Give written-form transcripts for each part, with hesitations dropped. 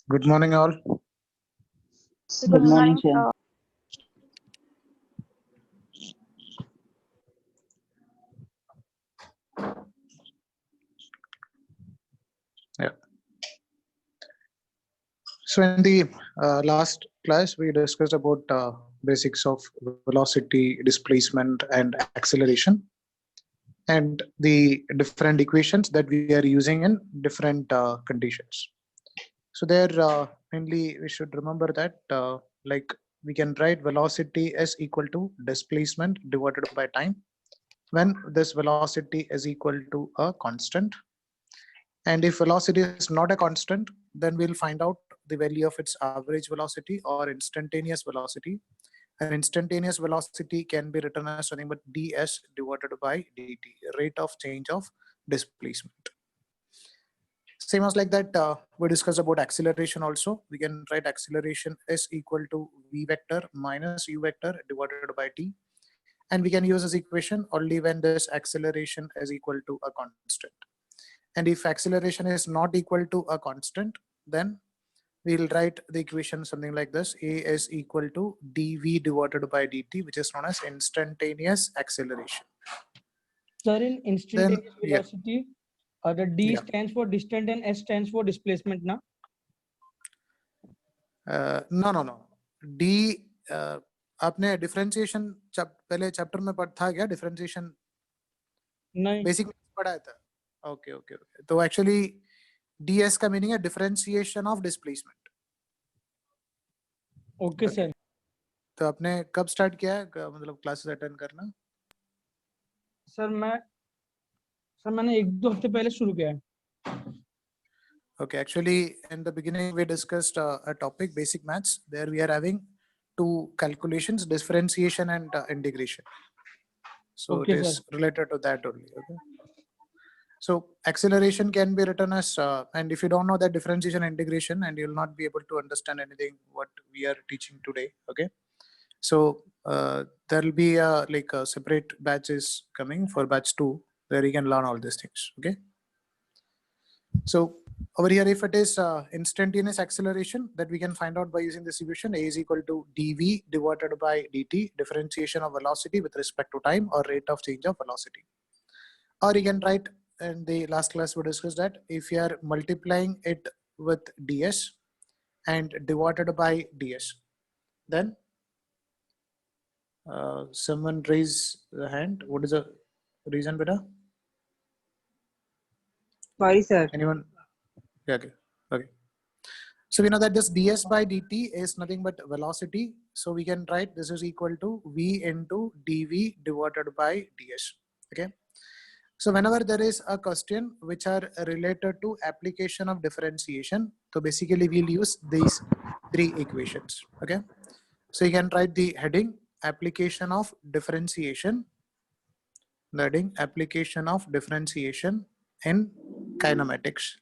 Good morning, all. Good morning, sir. Yeah. So in the last class, we discussed about basics of velocity, displacement, and acceleration, and the different equations that we are using in different conditions. So there, mainly we should remember that like we can write velocity as equal to displacement divided by time when this velocity is equal to a constant. And if velocity is not a constant, then we'll find out the value of its average velocity or instantaneous velocity. And instantaneous velocity can be written as nothing but ds divided by dt, rate of change of displacement. Same as like that, we discussed about acceleration also. We can write acceleration is equal to v vector minus u vector divided by t. And we can use this equation only when this acceleration is equal to a constant. And if acceleration is not equal to a constant, then we'll write the equation something like this: a is equal to dv divided by dt, which is known as instantaneous acceleration. Sir, in instantaneous Then, velocity, the D Yeah. stands for distant and S stands for displacement, na? No. D आपने differentiation पहले chapter में था क्या? Differentiation नहीं. Basic पढ़ाया था. Okay. तो actually ds का मीनिंग है differentiation of displacement. Okay sir. तो आपने कब स्टार्ट किया है मतलब क्लासेस अटेंड करना? सर मैंने 1-2 हफ्ते पहले शुरू किया है. Okay, actually in the beginning we discussed a topic, basic maths. There we are having two calculations, differentiation and integration. So Okay, it is sir. related to that only. Okay. So acceleration can be written as, and if you don't know that differentiation and integration, and you'll not be able to understand anything what we are teaching today. Okay. So there will be like a separate batches coming for batch 2 where you can learn all these things. Okay. So over here, if it is instantaneous acceleration, that we can find out by using this equation: a is equal to dv divided by dt, differentiation of velocity with respect to time or rate of change of velocity. Or you can write, in the last class we discussed that if you are multiplying it with ds and divided by ds. Then someone raise the hand. What is the reason, beta? Sorry, sir. Anyone? Yeah, okay. Okay. So we know that this ds by dt is nothing but velocity. So we can write this is equal to v into dv divided by ds. Okay. So whenever there is a question which are related to application of differentiation, so basically we'll use these three equations. Okay. So you can write the heading application of differentiation, the heading application of differentiation in kinematics.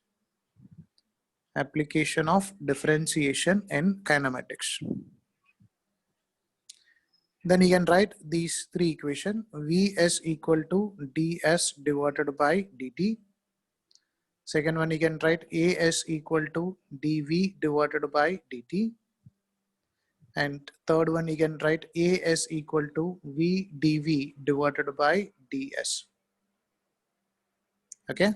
Application of differentiation in kinematics. Then you can write these three equations. Vs equal to ds divided by dt. Second one you can write as equal to dv divided by dt. And third one you can write as equal to v dv divided by ds. Okay.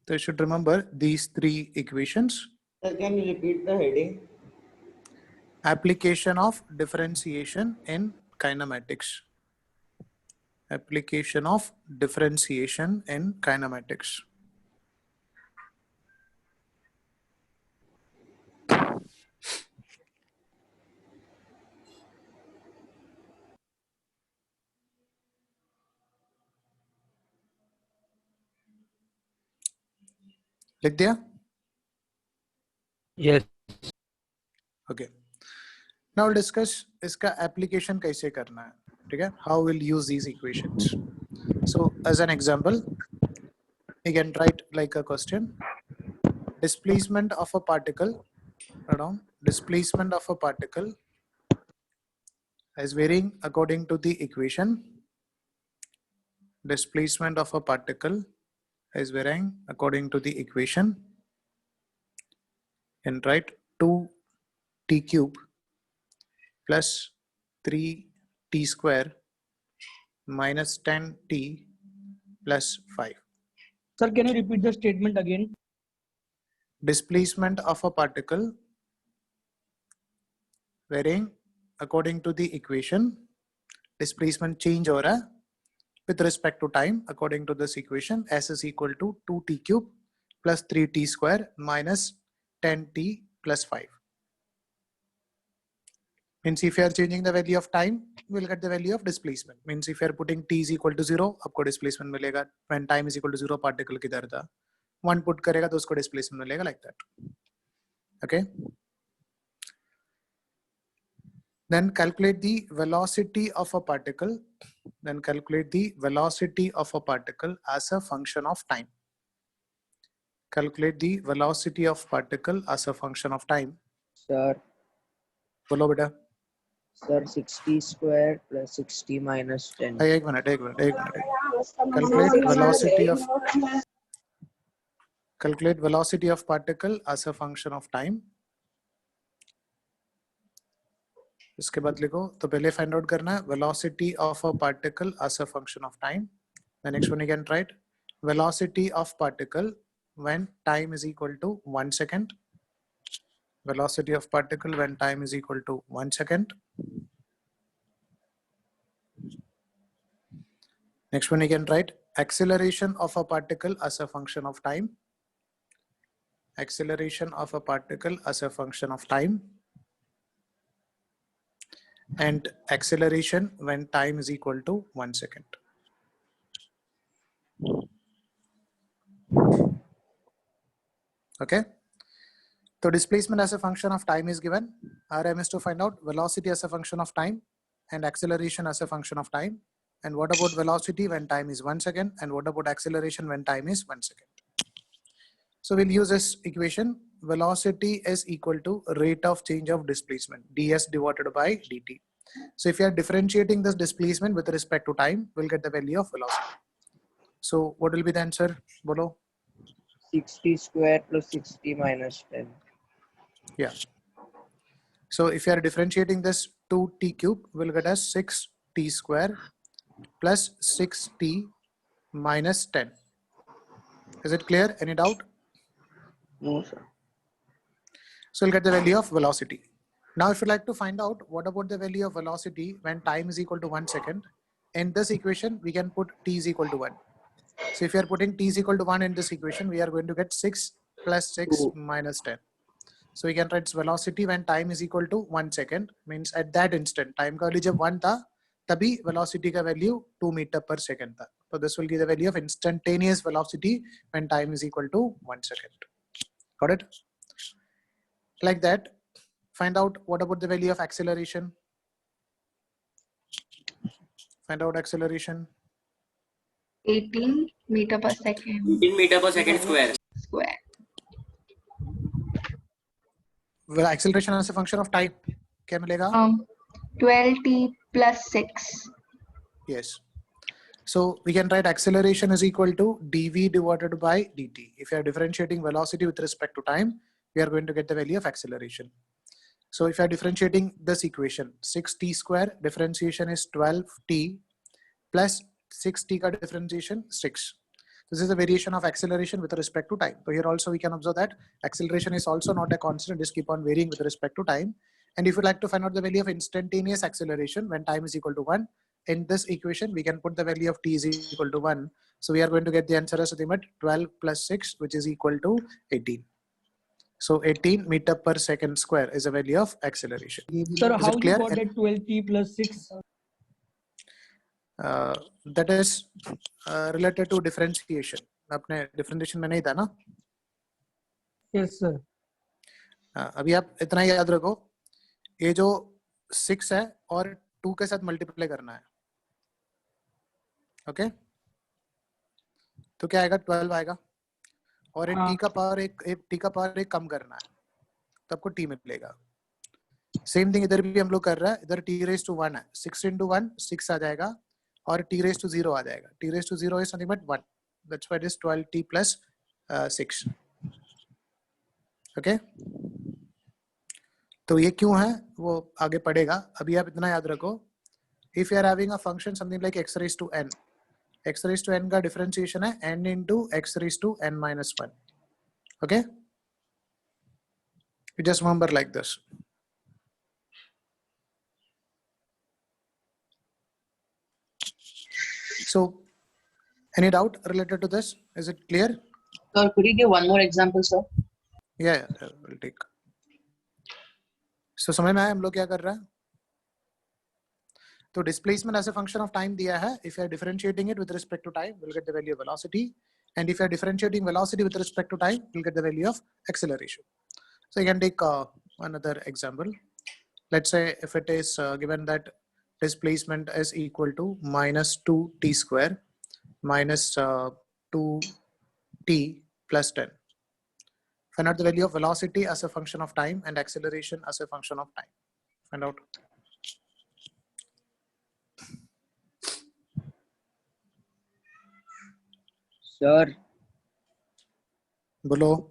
So you should remember these three equations. Sir, can you repeat the heading? Application of differentiation in kinematics. Application of differentiation in kinematics. लिख दिया? Yes. Okay. Now we'll discuss इसका application कैसे करना है. ठीक है? How we'll use these equations. So as an example, you can write like a question. Displacement of a particle, displacement of a particle is varying according to the equation. Displacement of a particle is varying according to the equation. And write 2t cube plus 3t square minus 10t plus 5. Sir, can you repeat the statement again? Displacement of a particle varying according to the equation. Displacement change हो रहा है with respect to time according to this equation. S is equal to 2t cube plus 3t square minus 10t plus 5. Means if you are changing the value of time, we'll get the value of displacement. Means if you are putting t is equal to 0, आपको displacement मिलेगा. When time is equal to 0, particle किधर था? 1 put करेगा तो उसको displacement मिलेगा like that. Okay. Then calculate the velocity of a particle. Then calculate the velocity of a particle as a function of time. Calculate the velocity of particle as a function of time. Sir. बोलो बेटा. Sir, 60 square plus 60 minus 10. एक minute. Calculate velocity of particle as a function of time. इसके बाद लिखो तो पहले find out करना है velocity of a particle as a function of time. The next one you can write velocity of particle when time is equal to 1 second. Velocity of particle when time is equal to 1 second. Next one you can write acceleration of a particle as a function of time. Acceleration of a particle as a function of time. And acceleration when time is equal to 1 second. Okay. So displacement as a function of time is given. RM is to find out velocity as a function of time and acceleration as a function of time. And what about velocity when time is 1 second? And what about acceleration when time is 1 second? So we'll use this equation. Velocity is equal to rate of change of displacement, ds divided by dt. So if you are differentiating this displacement with respect to time, we'll get the value of velocity. So what will be the answer? Bolo? 60 square plus 60 minus 10. Yeah. So if you are differentiating this 2t cube, we'll get as 6t square plus 6t minus 10. Is it clear? Any doubt? No, sir. So we'll get the value of velocity. Now, if you like to find out what about the value of velocity when time is equal to 1 second, in this equation, we can put t is equal to 1. So if you are putting t is equal to 1 in this equation, we are going to get 6 plus 6 2. minus 10. So we can write velocity when time is equal to 1 second, means at that instant, time का value जब 1 था, तभी velocity का value 2 meter per second था. So this will give the value of instantaneous velocity when time is equal to 1 second. Got it? Like that. Find out what about the value of acceleration. Find out acceleration. 18 meter per second 18 meter per second square. square. Well, acceleration as a function of time. क्या मिलेगा? 12t plus 6. Yes. So we can write acceleration is equal to dv divided by dt. If you are differentiating velocity with respect to time, we are going to get the value of acceleration. So if you are differentiating this equation, 6t square differentiation is 12t plus 6t ka differentiation 6. This is the variation of acceleration with respect to time. So here also we can observe that acceleration is also not a constant, just keep on varying with respect to time. And if you like to find out the value of instantaneous acceleration when time is equal to 1, in this equation we can put the value of t is equal to 1. So we are going to get the answer as nothing but 12 plus 6, which is equal to 18. So 18 meter per second square is a value of acceleration. Sir, Is how it you clear? got that 12t plus 6? That is related to differentiation. आपने differentiation में नहीं था ना? Yes, sir. अभी आप इतना ही याद रखो, ये जो 6 है और 2 के साथ मल्टीप्लाई करना है. ओके? तो क्या आएगा? 12 आएगा. और टी का पावर एक कम करना है, तो आपको टी मिलेगा. सेम थिंग इधर भी हम लोग कर रहा है. इधर टी रेज टू 1 है. 6 into 1 6 आ जाएगा और t raised to 0 आ जाएगा. t raised to 0 is nothing but 1. That's why it is 12t plus 6. Okay? तो ये क्यों है वो आगे पड़ेगा. अभी आप इतना याद रखो, if you are having a function something like x raised to n, x raised to n का differentiation है n into x raised to n minus 1. Okay? You just remember like this. So, any doubt related to this? Is it clear? Sir, could you give one more example, sir? Yeah, we'll take. So, समझ में आया हम लोग क्या कर रहा है? तो displacement as a function of time दिया है. If you are differentiating it with respect to time, we'll get the value of velocity. And if you are differentiating velocity with respect to time, we'll get the value of acceleration. So you can take another example. Let's say if it is given that displacement is equal to minus 2t square minus 2t plus 10. Find out the value of velocity as a function of time and acceleration as a function of time. Find out. Sir, Below.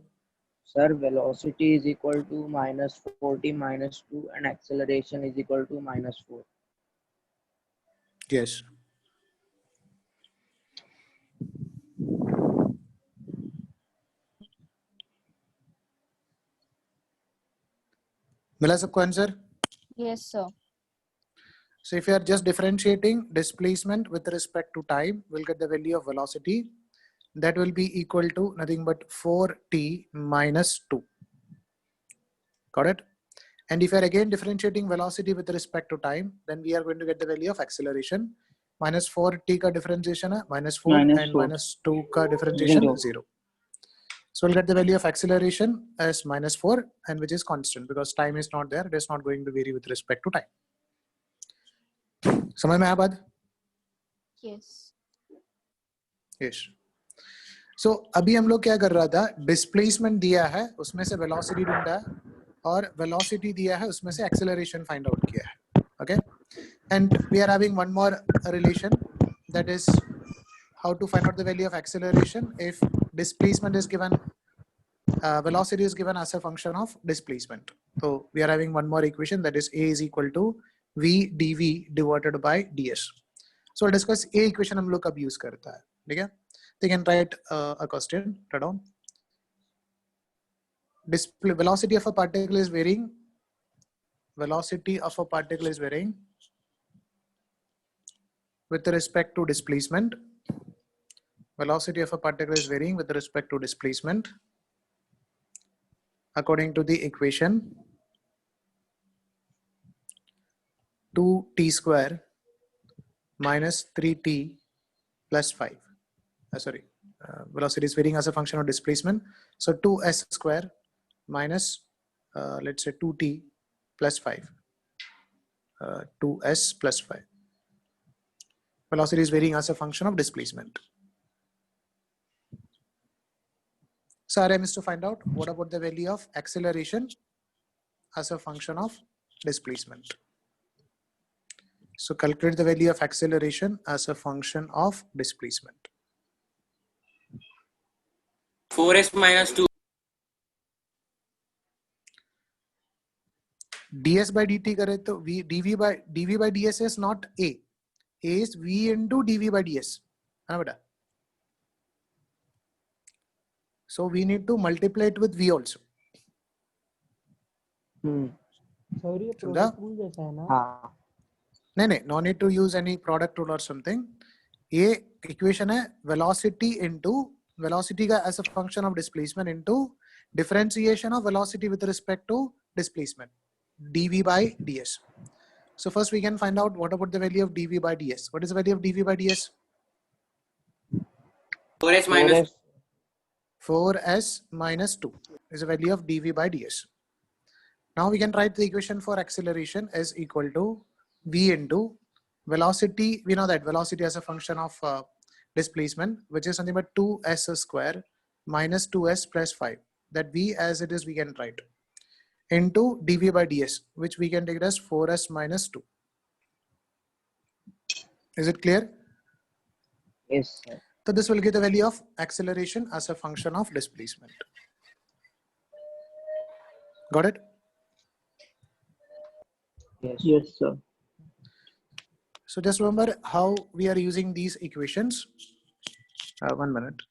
sir, velocity is equal to minus 40 minus 2 and acceleration is equal to minus 4. Yes. मिला सबको answer? Yes, sir. So if you are just differentiating displacement with respect to time, we'll get the value of velocity. That will be equal to nothing but 4t minus 2. Got it? And if you are again differentiating velocity with respect to time, then we are going to get the value of acceleration. Minus 4t ka differentiation है minus 4 and minus 2 ka differentiation 0. So we'll get the value of acceleration as minus 4, and which is constant because time is not there. It is not going to vary with respect to time. समझ में आया बात? Yes. Yes. So अभी हम लोग क्या कर रहा था? Displacement दिया है, उसमें से velocity ढूंढा है, और velocity दिया है, उसमें से acceleration find out किया है. Okay? And we are having one more relation, that is how to find out the value of acceleration if displacement is given, velocity is given as a function of displacement. So we are having one more equation, that is a is equal to v dv divided by ds. So we'll discuss a equation हम लोग कब use करता है. ठीक है? They can write a question. Write down. Display velocity of a particle is varying. Velocity of a particle is varying with respect to displacement. Velocity of a particle is varying with respect to displacement according to the equation 2t square minus 3t plus 5. Velocity is varying as a function of displacement. So 2s square minus let's say 2t plus 5. 2s plus 5. Velocity is varying as a function of displacement. So our aim is to find out what about the value of acceleration as a function of displacement. So calculate the value of acceleration as a function of displacement. 4s minus 2. ds by dt करे तो v dv by ds is not a is v into dv by ds, है ना बेटा? So we need to multiply it with v also. Sir ये समझा? Product rule जैसा है ना? हाँ नहीं, no need to use any product rule or something. ये equation है velocity into velocity का as a function of displacement into differentiation of velocity with respect to displacement dv by ds. So first we can find out what about the value of dv by ds. What is the value of dv by ds? 4s minus 4s minus 2 is the value of dv by ds. Now we can write the equation for acceleration as equal to v into velocity. We know that velocity as a function of displacement, which is something but 2s square minus 2s plus 5. That v as it is we can write into dv by ds, which we can take it as 4s minus 2. Is it clear? yes sir. So this will give the value of acceleration as a function of displacement. Got it? Yes sir. So just remember how we are using these equations. 1 minute.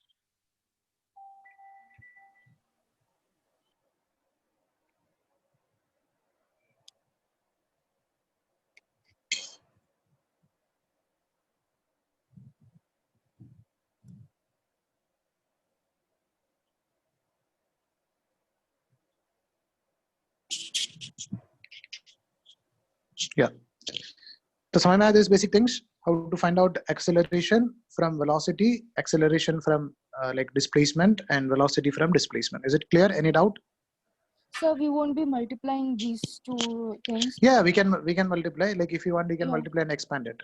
Yeah. So समझ में आया these basic things, how to find out acceleration from velocity, acceleration from like displacement, and velocity from displacement. Is it clear? Any doubt? So we won't be multiplying these two things. Yeah, we can multiply. Like if you want, we can Yeah. multiply and expand it.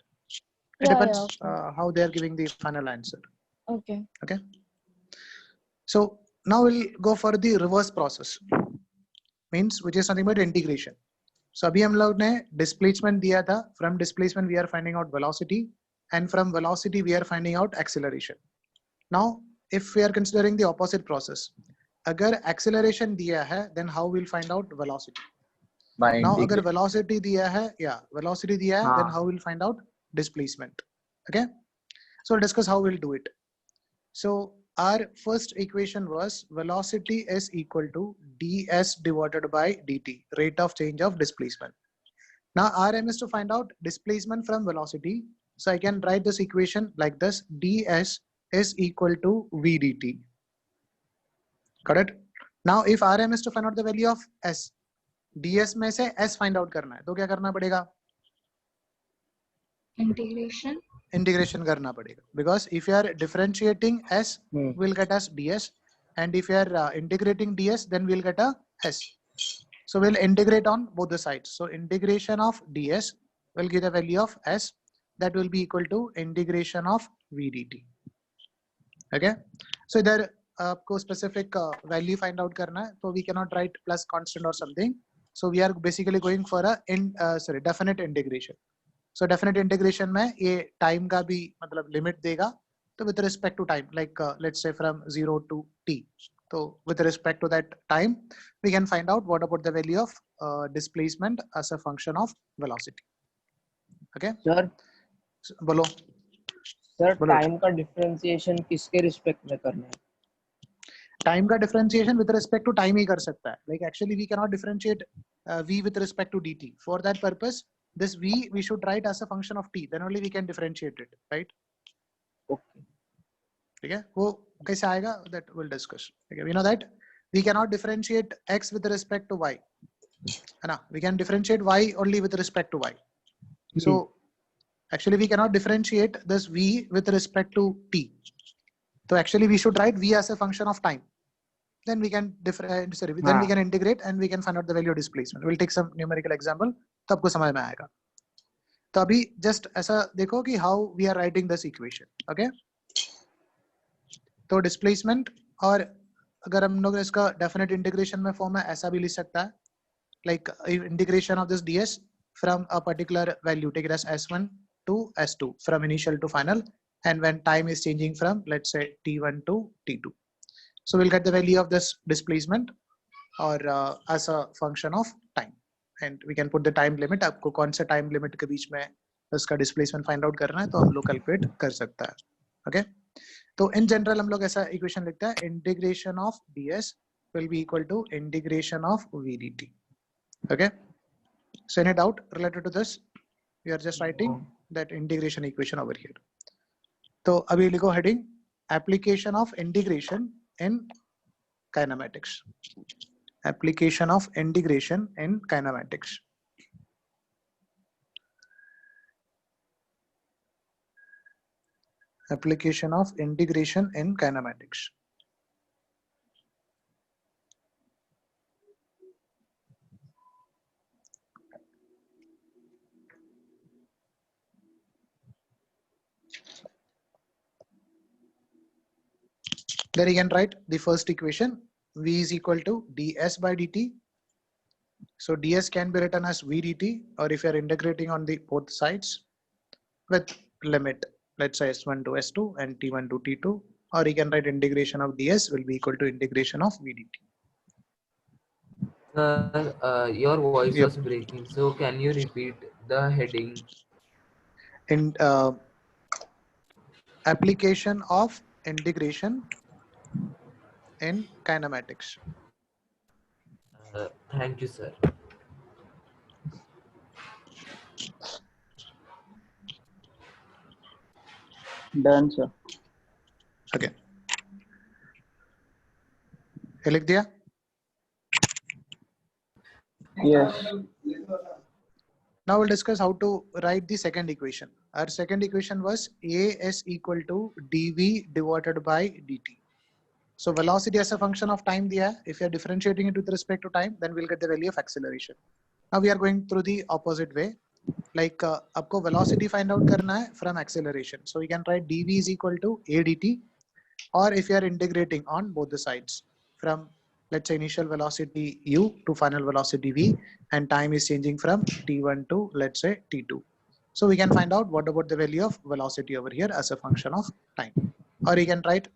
It Yeah, depends yeah, okay. how they are giving the final answer. Okay. Okay. So now we'll go for the reverse process. Means which is something about integration. So अभी हम लोग ने displacement दिया था. From displacement we are finding out velocity, and from velocity we are finding out acceleration. Now if we are considering the opposite process, अगर acceleration दिया है, then how we'll find out velocity? By Now अगर integration. velocity दिया है, velocity दिया है, then हाँ. how we'll find out displacement? Okay. So we'll discuss how we'll do it. So our first equation was velocity is equal to ds divided by dt, rate of change of displacement. Now our aim is to find out displacement from velocity. So I can write this equation like this: ds is equal to v dt. Got it? Now if our aim is to find out the value of s, ds में से s find out करना है, तो क्या करना पड़ेगा? Integration. Integration करना पड़ेगा, because if you are differentiating s, we'll get as ds, and if you are integrating ds, then we'll get a s. So we'll integrate on both the sides. So integration of ds will give the value of s, that will be equal to integration of v dt. Okay. So इधर आपको specific value find out करना है, so we cannot write plus constant or something. So we are basically going for a definite integration. So definite integration में ये time का भी मतलब limit देगा. तो with respect to time, like let's say from 0 to t. So with respect to that time, we can find out what about the value of displacement as a function of velocity. Okay. Sir, बोलो. Sir बोलो। Time का differentiation किसके respect में करना है? Time का differentiation with respect to time ही कर सकता है. Like actually we can not differentiate v with respect to dt. For that purpose, this v we should write as a function of t. Then only we can differentiate it, right? Okay ठीक है, वो कैसे आएगा that we'll discuss. Okay, we know that we cannot differentiate x with respect to y, है ना? We can differentiate y only with respect to y. So actually we cannot differentiate this v with respect to t. So actually we should write v as a function of time. Then we can then we can integrate and we can find out the value of displacement. We'll take some numerical example, तो आपको समझ में आएगा. तो अभी just ऐसा देखो कि how we are writing this equation. Okay? तो displacement, और अगर हम लोग इसका definite integration में form है, ऐसा भी लिख सकता है. Like integration of this ds from a particular value, take it as s1 to s2 from initial to final, and when time is changing from, let's say, t1 to t2. So we'll get the value of this displacement or as a function of time, and we can put the time limit. आपको कौन से time limit के बीच में उसका displacement find out करना है तो हम लोग calculate कर सकता है. Okay? तो in general हम लोग ऐसा equation लिखता है, integration of ds will be equal to integration of v dt. Okay? So any doubt related to this? We are just writing that integration equation over here. तो अभी लिखो heading application of integration in kinematics. Application of integration in kinematics. Application of integration in kinematics. There you can write the first equation, v is equal to ds by dt. So ds can be written as v dt, or if you are integrating on the both sides with limit, let's say s1 to s2 and t1 to t2, or you can write integration of ds will be equal to integration of v dt. Your voice Yep. was breaking, so can you repeat the heading? In application of integration in kinematics. Thank you, sir. Done sir. Okay. ये लिख दिया? Yes Now we'll discuss how to write the second equation. Our second equation was as equal to dv divided by dt. So velocity as a function of time दिया है. If you are differentiating it with respect to time, then we'll get the value of acceleration. Now we are going through the opposite way. Like आपको velocity find out करना है from acceleration. So you can write dv is equal to a dt, or if you are integrating on both the sides from, let's say, initial velocity u to final velocity v, and time is changing from t1 to, let's say, t2. So we can find out what about the value of velocity over here as a function of time. Or you can write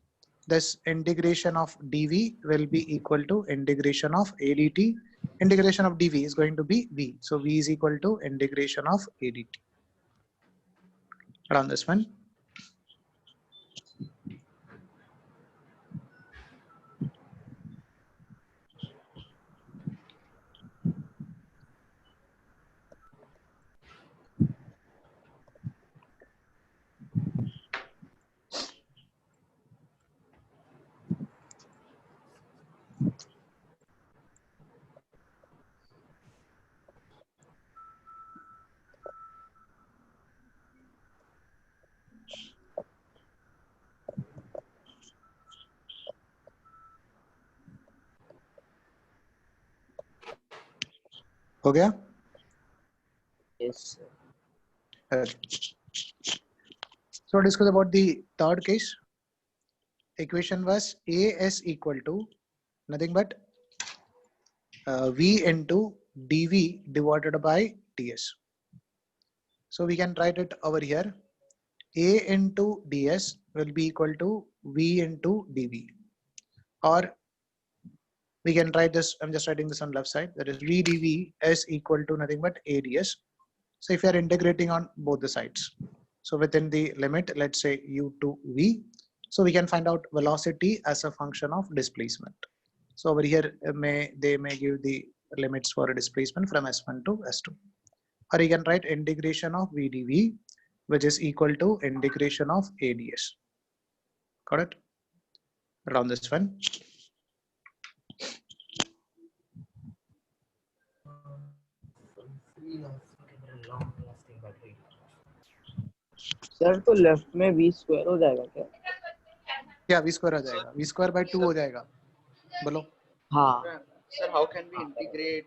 this integration of dv will be equal to integration of a dt. Integration of dv is going to be v. So v is equal to integration of a dt. Around this one. हो गया? Yes So discuss about the third case. Equation was as equal to nothing but v into dv divided by ds. So we can write it over here. A into ds will be equal to v into dv, or we can write this, I'm just writing this on left side, that is v dv is equal to nothing but a ds. So if you are integrating on both the sides, So within the limit, let's say u to v. So we can find out velocity as a function of displacement. So over here, they may give the limits for a displacement from s1 to s2. Or you can write integration of v dv, which is equal to integration of a ds. Got it? Around this one. Sir तो left में v square हो जाएगा क्या? या v square आ जाएगा, v square by 2 हो जाएगा. बोलो. हाँ. Sir, how can we integrate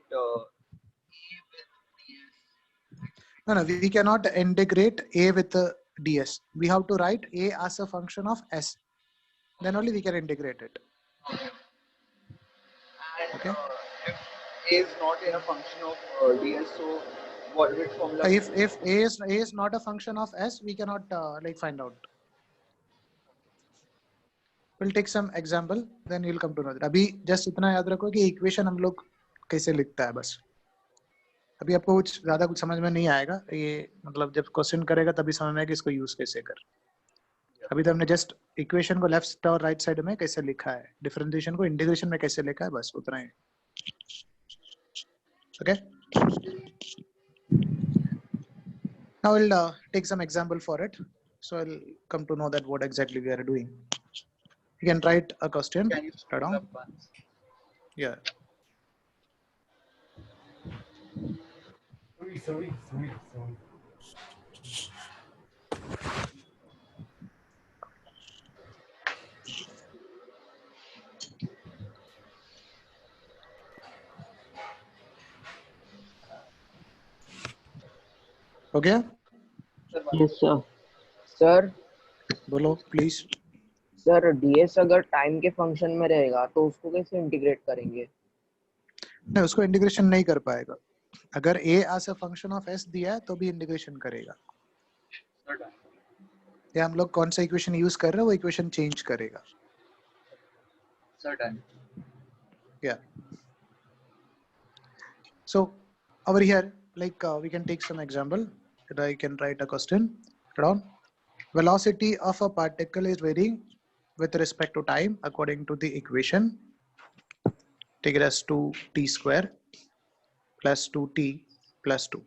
No, we cannot integrate a with ds. We have to write a as a function of s. Then only we can integrate it. and Okay. if a is not in a function of ds, so what which formula? If a is not a function of s, we cannot like find out. We'll take some example, then you'll come to know that. अभी just इतना याद रखो कि equation हम लोग कैसे लिखता है बस. अभी आपको कुछ ज्यादा कुछ समझ में नहीं आएगा, ये मतलब जब क्वेश्चन करेगा तभी समझ में आएगा कि इसको यूज कैसे कर. अभी तो हमने जस्ट इक्वेशन को लेफ्ट और राइट साइड में कैसे लिखा है, डिफरेंशिएशन को इंटीग्रेशन में कैसे लिखा है, बस उतना ही. Okay. Now we'll take some example for it, so I'll come to know that what exactly we are doing. You can write a question. Can you split down. up once? Yeah. Sorry. Okay. Yes sir. Sir बोलो please. Sir ds अगर time के function में रहेगा तो उसको कैसे integrate करेंगे? नहीं, उसको इंटीग्रेशन नहीं कर पाएगा. अगर a as a function of s दिया है तो भी इंटीग्रेशन करेगा. Sir, done. या हम लोग कौन सा इक्वेशन यूज कर रहे हैं वो इक्वेशन चेंज करेगा. Sir, done. Yeah. So over here, like we can take some example. I can write a question down. Velocity of a particle is varying with respect to time according to the equation. Take it as 2t square plus 2t plus 2.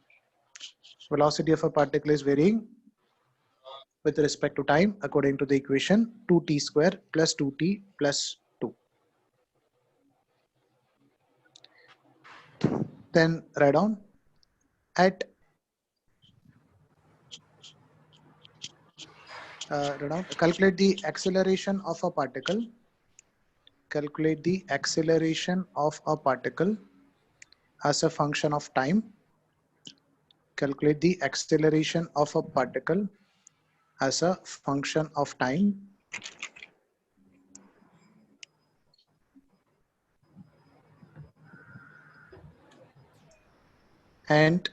Velocity of a particle is varying with respect to time according to the equation 2t square plus 2t plus 2. Then write down at calculate the acceleration of a particle. Calculate the acceleration of a particle as a function of time. Calculate the acceleration of a particle as a function of time. And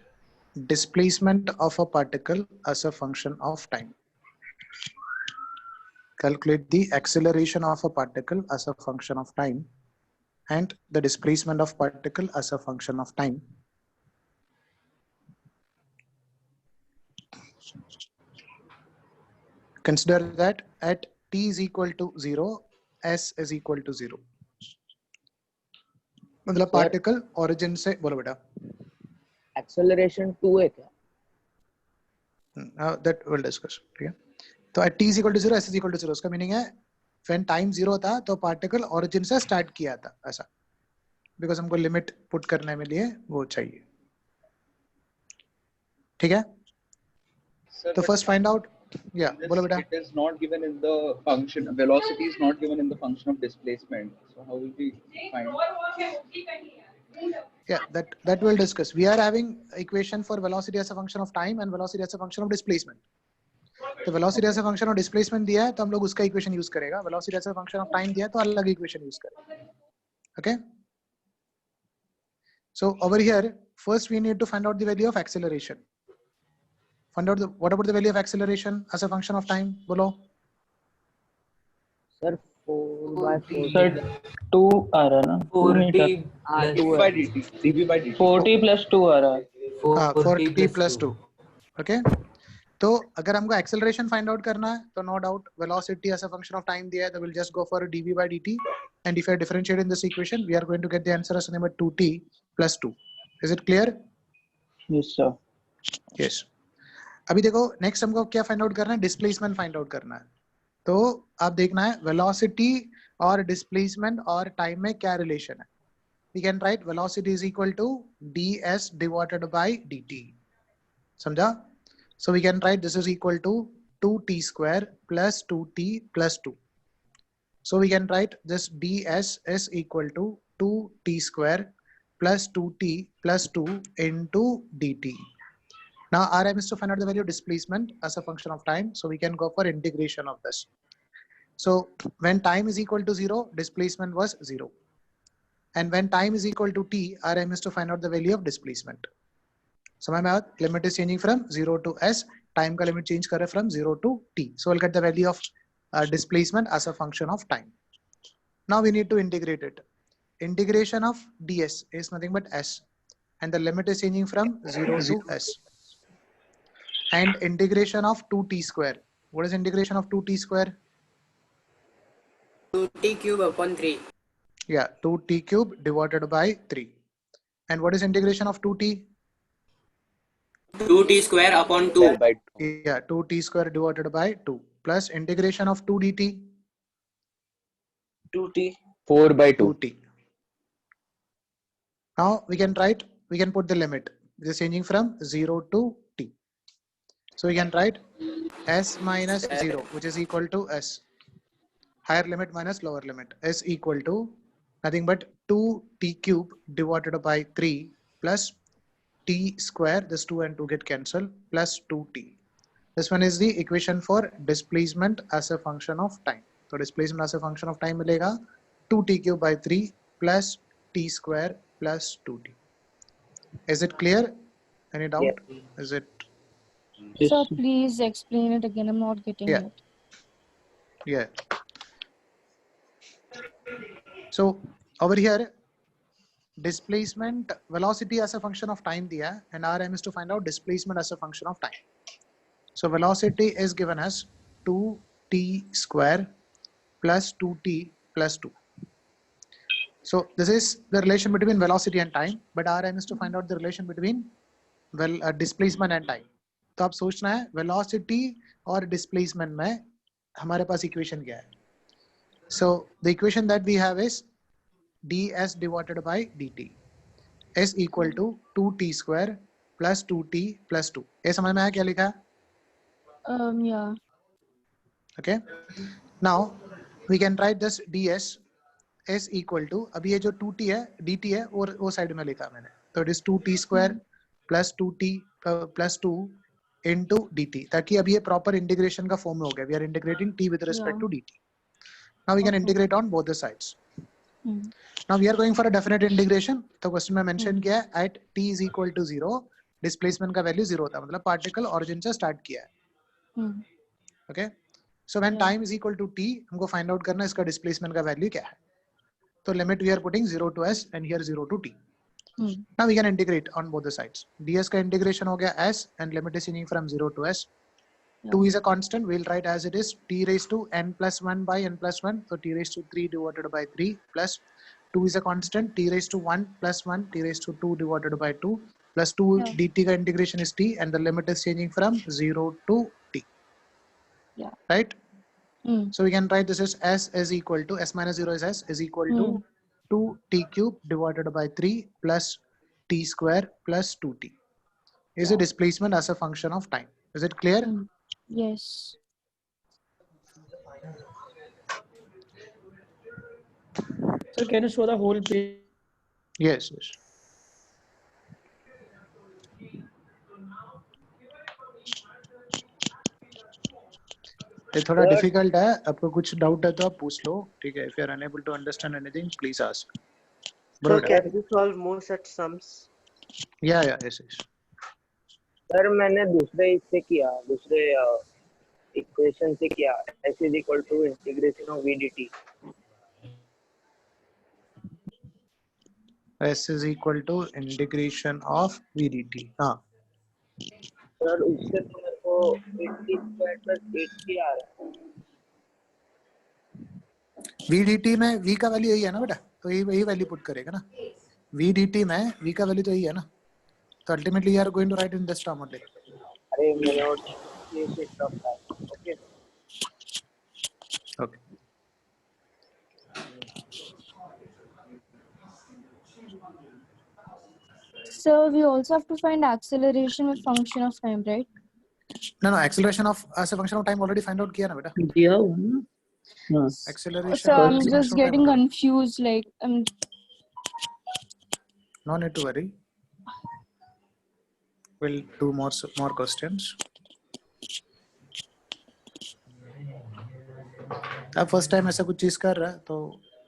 displacement of a particle as a function of time. Calculate the acceleration of a particle as a function of time and the displacement of particle as a function of time. Consider that at t is equal to 0, s is equal to 0. मतलब particle origin से, बोलो बेटा. Acceleration 2 है क्या? That we'll discuss. ठीक है. तो at t is equal to 0, s is equal to 0. उसका मीनिंग है when time 0 था तो पार्टिकल ओरिजिन से स्टार्ट किया था ऐसा, बिकॉज हमको लिमिट पुट करने में लिए वो चाहिए. ठीक है. Sir, तो but फर्स्ट फाइंड आउट. या this, बोलो बेटा. it is not given in the function. Velocity is not given in the function of displacement. So how will we find? Yeah, that we'll discuss. We are having equation for velocity as a function of time and velocity as a function of displacement. तो velocity as a function of displacement दिया है तो हम लोग उसका equation use करेगा. Velocity as a function of time दिया है तो अलग equation use करेगा. Okay. So over here, first we need to find out the value of acceleration. Find out what about the value of acceleration as a function of time? बोलो. Sir 4/4. Sir 2 आ रहा है ना, 4t हाँ, plus 2 dv by dt. dv by dt. 4t plus 2 आ रहा है. 4t plus 2. Okay. तो अगर हमको एक्सेलरेशन फाइंड आउट करना है तो no doubt velocity as a function of time दिया है, तो will just go for dv by dt, and if I differentiate in this equation we are going to get the answer as nothing but 2t plus 2. Is it clear? Yes, sir. Yes. अभी देखो next हमको क्या find out करना है, displacement find out करना है। तो आप देखना है वेलोसिटी और डिस्प्लेसमेंट और टाइम में क्या रिलेशन है। We can write velocity is equal to ds divided by dt, समझा? So we can write this is equal to 2t square plus 2t plus 2. So we can write this ds is equal to 2t square plus 2t plus 2 into dt. Now RM is to find out the value of displacement as a function of time. So we can go for integration of this. So when time is equal to 0, displacement was 0. And when time is equal to t, RM is to find out the value of displacement. समझ में आया? Limit is changing from 0 to s, time का limit change कर रहे from 0 to t. So we'll get the value of displacement as a function of time. Now we need to integrate it. Integration of ds is nothing but s, and the limit is changing from 0 to s. And integration of 2t square. What is integration of 2t square? 2t cube upon 3. Yeah, 2t cube divided by 3. And what is integration of 2t? 2t square upon 2. Square by 2. Yeah, 2t square divided by 2 plus integration of 2 dt. 2t 4 by 2. 2t. Now we can write, we can put the limit. It is changing from 0 to t. So we can write s minus 0, which is equal to s. Higher limit minus lower limit is equal to nothing but 2t cube divided by 3 plus t square. This 2 and 2 get cancelled, plus 2t. This one is the equation for displacement as a function of time. So displacement as a function of time milega 2t cube by 3 plus t square plus 2t. Is it clear? Any doubt? Yeah. Is it? Yes, Sir, sir. please explain it again. I'm not getting Yeah. it. Yeah. So over here, displacement velocity as a function of time diya hai, and RM is to find out displacement as a function of time. So velocity is given as 2t square plus 2t plus 2. So this is the relation between velocity and time, but RM is to find out the relation between displacement and time. तो आप सोचना है velocity और displacement में हमारे पास equation क्या है? So the equation that we have is ds divided by dt is equal to 2t square plus 2t plus 2. ये समझ में आया क्या लिखा है? Yeah. Okay. Now we can write this ds is equal to, अभी ये जो 2t है dt है और वो साइड में लिखा मैंने, तो it is 2t square plus 2t plus 2 into dt, ताकि अभी ये प्रॉपर इंटीग्रेशन का फॉर्म में हो गया. We are integrating t with respect to dt. Now we can integrate on both the sides. Now we are going for a definite integration. तो question में mention किया है at t is equal to 0 displacement का value 0 होता है, मतलब particle origin से start किया है. Okay. So when time is equal to t, हमको फाइंड आउट करना है इसका डिस्प्लेसमेंट का वैल्यू क्या है. तो limit we are putting 0 to s and here 0 to t. Now we can integrate on both the sides. ds का integration हो गया s and limit is changing from 0 to s. 2 is a constant, we'll write as it is t raised to n plus 1 by n plus 1, so t raised to 3 divided by 3 plus 2 is a constant, t raised to 1 plus 1, t raised to 2 divided by 2 plus 2 dt का integration is t and the limit is changing from 0 to t. Yeah. Right? So we can write this as s is equal to, s minus 0 is s, is equal to 2t cube divided by 3 plus t square plus 2t. Is a displacement as a function of time. Is it clear? Yes. Sir, can you show the whole page? Yes, yes. ये थोड़ा difficult है, आपको कुछ doubt है तो आप पूछ लो, ठीक है? If you are unable to understand anything, please ask. So can you solve more such sums? Yeah, yes, yes. Sir मैंने दूसरे इससे किया, दूसरे इक्वेशन से किया, s is equal to integration of v dt. S is equal to integration of v dt. हाँ. Sir उससे तो मेरे को 80 स्क्वायर प्लस 8t आ रहा है। v dt में v का वैल्यू यही है ना बेटा, तो यही वैल्यू पुट करेगा ना। v dt में v का वैल्यू तो यही है ना, तो ultimately you are going to write in this term only. अरे मैंने और ये शिफ्ट ऑफ था। Okay okay, So we also have to find acceleration with function of time, right? no acceleration of as a function of time already find out किया ना बेटा। दिया हुआ है ना? हाँ. acceleration So as a I'm function just of time getting already. confused. Like No need to worry, we'll do more questions. अब first time ऐसा कुछ चीज कर रहा है तो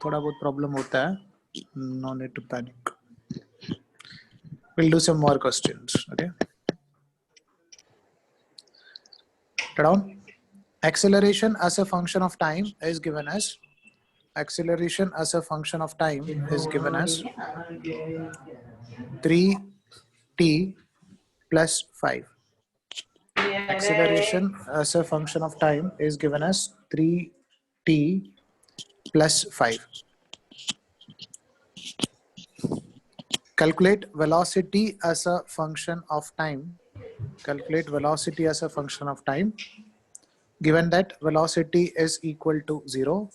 थोड़ा बहुत प्रॉब्लम होता है, no need to panic. We'll do some more questions. Okay, down. Acceleration as a function of time is given as acceleration as a function of time is given as 3t plus 5. Acceleration as a function of time is given as 3t plus 5. Calculate velocity as a function of time. Calculate velocity as a function of time given that velocity is equal to 0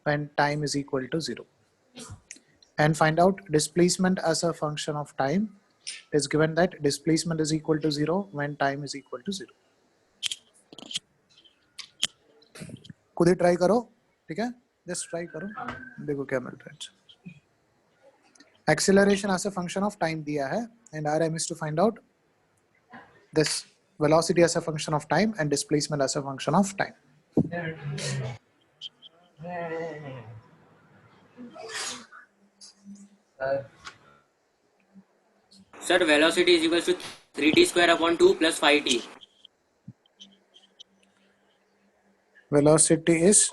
when time is equal to 0. And find out displacement as a function of time is given that displacement is equal to 0 when time is equal to 0. खुद ही try करो, ठीक है, just try करो, देखो क्या मिल रहा है। Acceleration as a function of time दिया है and our aim is to find out this velocity as a function of time and displacement as a function of time. Sir, velocity is equal to 3t square upon 2 plus 5t. Velocity is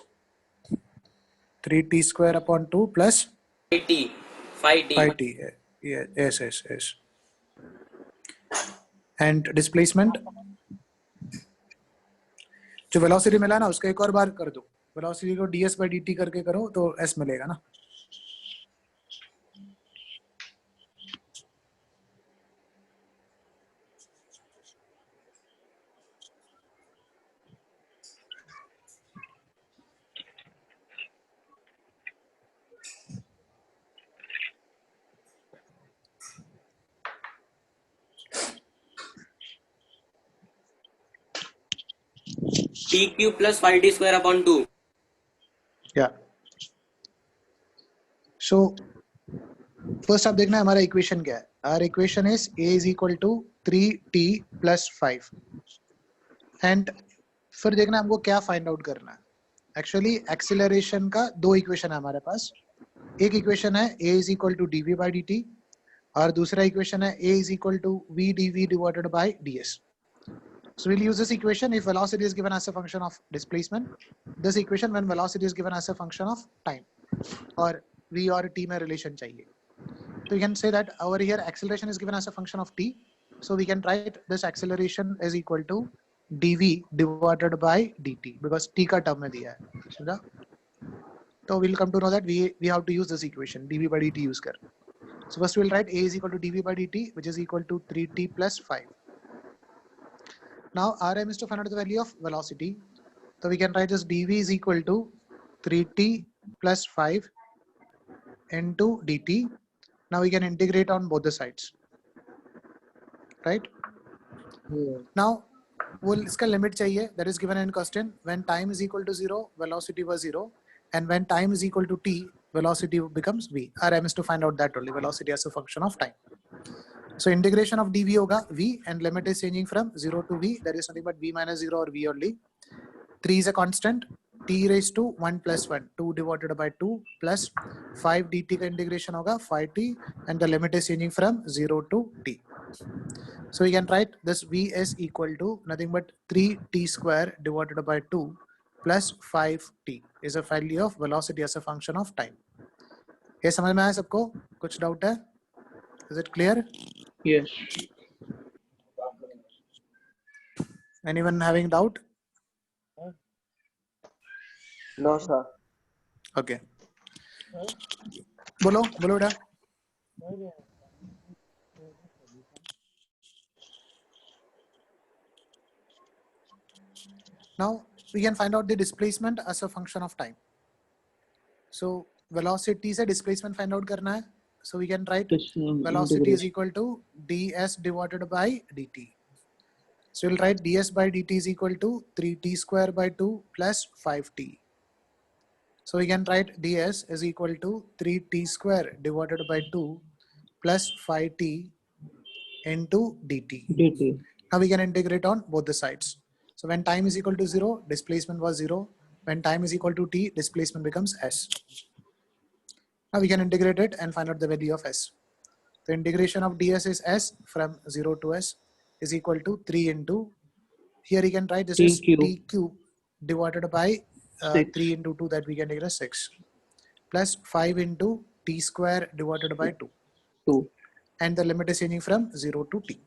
3t square upon 2 plus 5t. 5t. 5t. Yes. And displacement, जो velocity मिला ना उसका एक और बार कर दो, velocity को ds by dt करके करो तो s मिलेगा ना। t cube plus 5t square upon 2. Yeah. So first आप देखना हमारा इक्वेशन क्या है। Our equation is a is equal to 3t plus 5 and फिर देखना हमको क्या फाइंड आउट करना है। एक्चुअली एक्सीलरेशन का दो इक्वेशन है हमारे पास, एक इक्वेशन है a is equal to dv by dt और दूसरा इक्वेशन है a is equal to v dv divided by ds. So we'll use this equation if velocity is given as a function of displacement, this equation when velocity is given as a function of time और v और t में relation चाहिए। So you can say that over here acceleration is given as a function of t, so we can write this acceleration is equal to dv divided by dt because t का term में दिया है, समझा? तो we'll come to know that we have to use this equation dv by dt use कर। So first we'll write a is equal to dv by dt which is equal to 3t plus 5. Now our aim is to find out the value of velocity, so we can write this dv is equal to 3t plus 5 into dt. Now we can integrate on both the sides, right? Now we'll इसका limit चाहिए, that is given in question. When time is equal to 0 velocity was 0 and when time is equal to t velocity becomes v. Our aim is to find out that only, velocity as a function of time. So integration of dv होगा v and limit is changing from 0 to v, that is nothing but v minus 0 or v only. 3 is a constant, t raised to 1 plus 1, 2 divided by 2 plus 5 dt का integration होगा 5t and the limit is changing from 0 to t. So we can write this v is equal to nothing but 3t square divided by 2 plus 5t is a value of velocity as a function of time. ये समझ में आया सबको? कुछ doubt है? Is it clear? Yes. Anyone having doubt? No, sir. Okay. बोलो बेटा. Now we can find out the displacement as a function of time. So velocity से displacement find out करना है. So we can write velocity is equal to ds divided by dt. So we'll write ds by dt is equal to 3t square by 2 plus 5t. So we can write ds is equal to 3t square divided by 2 plus 5t into dt. DT. Now we can integrate on both the sides. So when time is equal to 0, displacement was 0. When time is equal to t, displacement becomes s. Now we can integrate it and find out the value of s. The integration of ds is s from 0 to s is equal to 3 into, here you can write this T is cube. t cube divided by 6. 3 into 2, that we can take as 6, plus 5 into t square divided by 2. 2. And the limit is changing from 0 to t.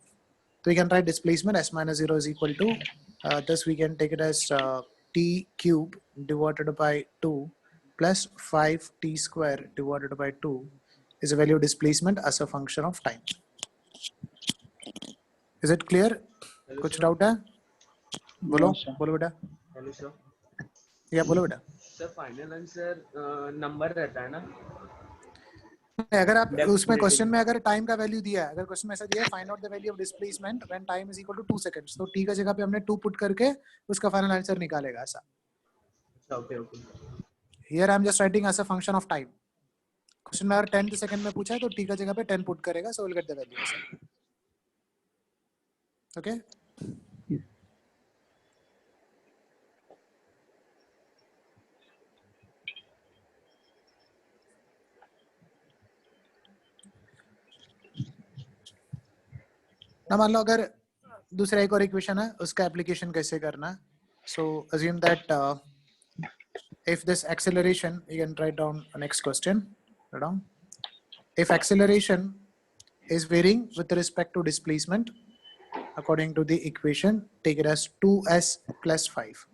So we can write displacement s minus 0 is equal to, thus we can take it as t cube divided by 2 plus 5t square divided by 2 is a value of displacement as a function of time. Is it clear? कुछ doubt है? बोलो, No, sir. बोलो बेटा. Hello sir. या बोलो बेटा. Sir final answer number रहता है ना? अगर आप Depth उसमें rating. क्वेश्चन में अगर टाइम का वैल्यू दिया है, अगर क्वेश्चन में ऐसा दिया है find out the value of displacement when time is equal to 2 seconds, तो t का जगह पे हमने 2 पुट करके उसका फाइनल आंसर निकालेगा ऐसा. Okay okay. Here I am just writing as a function of time. Question में अगर 10 सेकंड में पूछा है तो t का जगह पे 10 पुट करेगा, so will get the value ऐसा. ओके. ना मान लो अगर दूसरा एक और इक्वेशन है, उसका एप्लीकेशन कैसे करना है. So assume that if this acceleration, you can write down the next question. Write down. If acceleration is varying with respect to displacement, according to the equation, take it as 2s plus 5.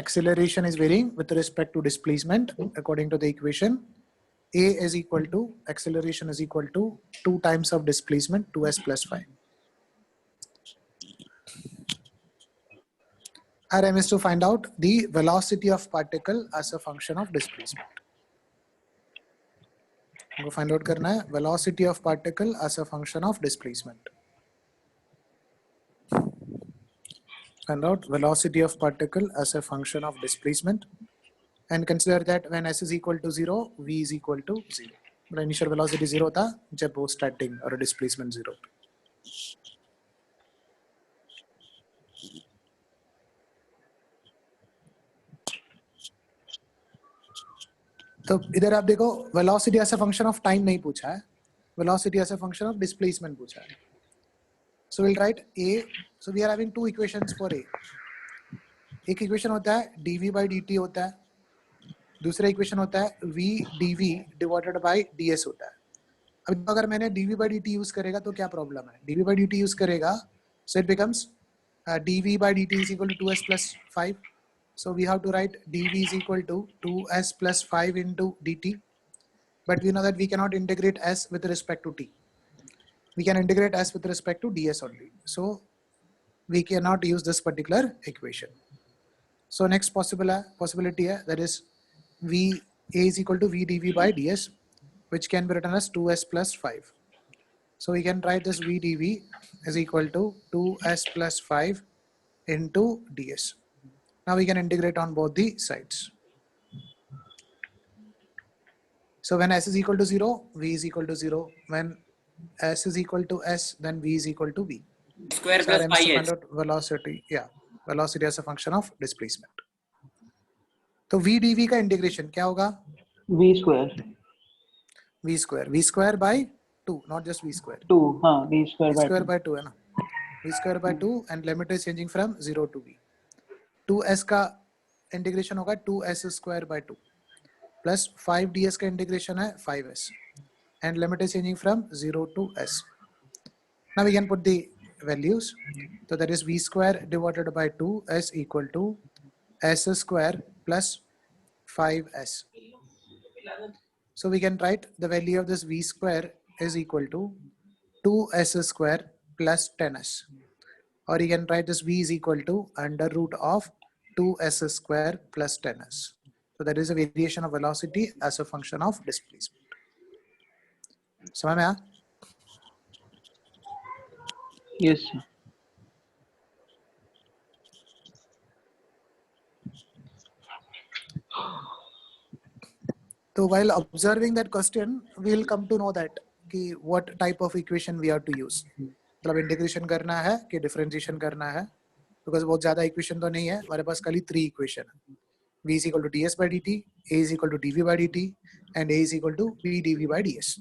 Acceleration is varying with respect to displacement according to the equation. A is equal to, acceleration is equal to 2 times of displacement, 2s plus 5. Our aim is to find out the velocity of particle as a function of displacement. हमको find out करना है velocity of particle as a function of displacement. Find out velocity of particle as a function of displacement, and consider that when s is equal to 0, v is equal to 0. The initial velocity 0 था जब वो starting और displacement 0. तो इधर आप देखो velocity as a function of time नहीं पूछा है, velocity as a function of displacement पूछा है. So will write A. So we are having 2 equations for A. एक इक्वेशन होता है dv by dt होता है, दूसरा इक्वेशन होता है v dv divided by ds होता है. अब अगर मैंने dv by dt यूज करेगा तो क्या प्रॉब्लम है? dv by dt यूज करेगा so it becomes dv by dt is equal to 2s plus 5. So we have to write dv is equal to 2s plus 5 into dt. But we know that we cannot integrate s with respect to t. We can integrate s with respect to ds only. So we cannot use this particular equation. So next possibility hai, that is v a is equal to v dv by ds, which can be written as 2s plus 5. So we can write this v dv is equal to 2s plus 5 into ds. Now we can integrate on both the sides. So when s is equal to 0, v is equal to 0. When s is equal to s, then v is equal to v. Square So plus our aim is to 5s. find out velocity. Yeah, velocity as a function of displacement. तो v dv का integration क्या होगा? V square. v square by 2, not just v square. 2. हाँ, V square v by square 2. by 2 है ना? v square by 2 and limit is changing from 0 to v. 2s का integration होगा 2s square by 2 plus 5ds का integration है 5s and limit is changing from 0 to s. Now we can put the values. So that is v square divided by 2 is equal to s square plus 5s. So we can write the value of this v square is equal to 2s square plus 10s. Or you can write this v is equal to under root of 2s square plus 10s. So that is a variation of velocity as a function of displacement. समझ में आया? Yes, sir. So while observing that question, we will come to know that कि what type of equation we have to use. मतलब integration करना है कि differentiation करना है, because बहुत ज़्यादा इक्वेशन तो नहीं है, हमारे पास खाली 3 इक्वेशन है. V is equal to ds by dt, A is equal to dv by dt, and A is equal to v dv by ds.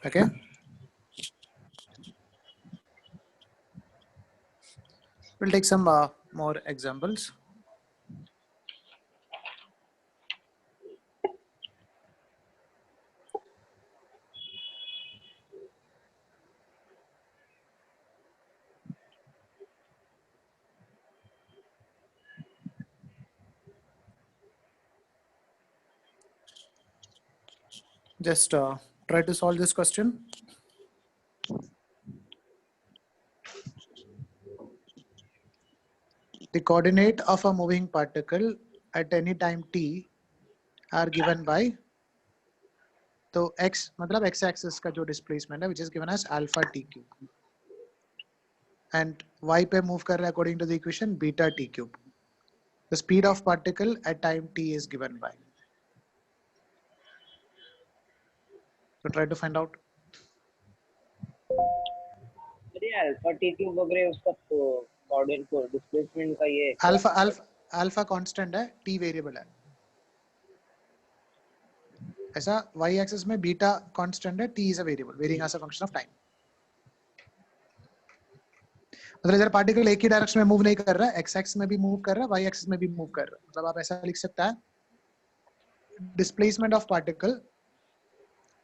Okay. We'll take some more examples. Just try to solve this question. The coordinate of a moving particle at any time t are given by, तो x मतलब x axis का जो displacement है which is given as alpha t cube, and y पे move कर रहा है according to the equation beta t cube. The speed of particle at time t is given by. So try to find out. अरे alpha T cube वगैरह उसका coordinate को displacement का ये अल्फा कांस्टेंट है, t वेरिएबल है. ऐसा y axis में बीटा कांस्टेंट है, t is a variable varying as a function of time. मतलब इधर पार्टिकल एक ही डायरेक्शन में मूव नहीं कर रहा है, x एक्सिस में भी मूव कर रहा है, y एक्सिस में भी मूव कर रहा है. मतलब आप ऐसा लिख सकता है डिस्प्लेसमेंट ऑफ पार्टिकल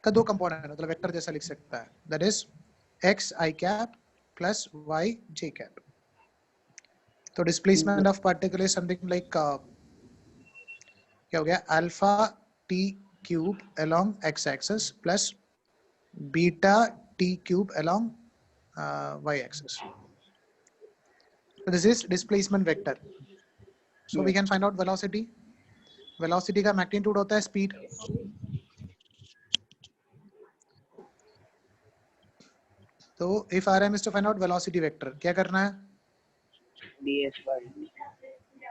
का दो कंपोनेंट है, मतलब वेक्टर जैसा लिख सकता है. That is x i cap plus y j cap. तो displacement of particle is something like क्या हो गया, alpha t cube along x axis plus beta t cube along y axis. So this is displacement vector. So we can find out velocity. Velocity का magnitude होता है speed. तो if rm is to find out velocity vector, क्या करना है?